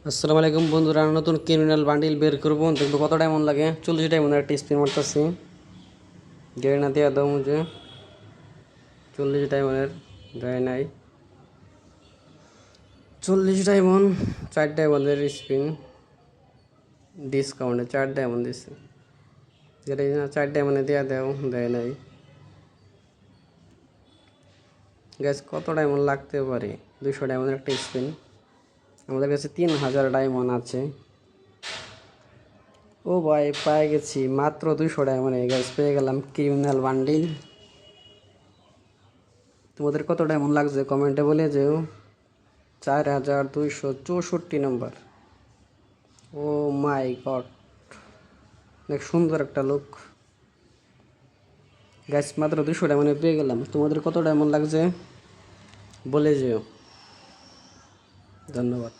আসসালামু আলাইকুম বন্ধুরা, নতুন ক্রিমিনাল বান্ডিল বের করবো, দেখবো কত ডায়মন্ড লাগে। 40 ডায়মন্ডের একটা স্পিন মারতেছি। গেড়ে না দেওয়া দাও মুঝে 40 ডায়মন্ডের দেয় নাই। 40 ডায়মন্ড, 4 ডায়মন্ডের স্পিন ডিসকাউন্টে 4 ডায়মন্ড দিচ্ছে। গেড়ে না 4 ডায়মন্ডে দেওয়া দাও, দেয় নাই। গ্যাস কত ডায়মন্ড লাগতে পারে? 200 ডায়মন্ডের একটা স্পিন। আমাদের কাছে 3000 ডায়মন্ড আছে। ও ভাই, পেয়ে গেছি মাত্র 200 ডায়মন্ডে। গ্যাস পেয়ে গেলাম ক্রিমিনাল বান্ডিল। তোমাদের কত ডায়মন্ড লাগছে কমেন্টে বলে যেও। 4264 নম্বর। ও মাই গড, অনেক সুন্দর একটা লুক। গ্যাস মাত্র 200 ডায়মন্ডে পেয়ে গেলাম। তোমাদের কত ডায়মন্ড লাগছে বলে যেও। ধন্যবাদ।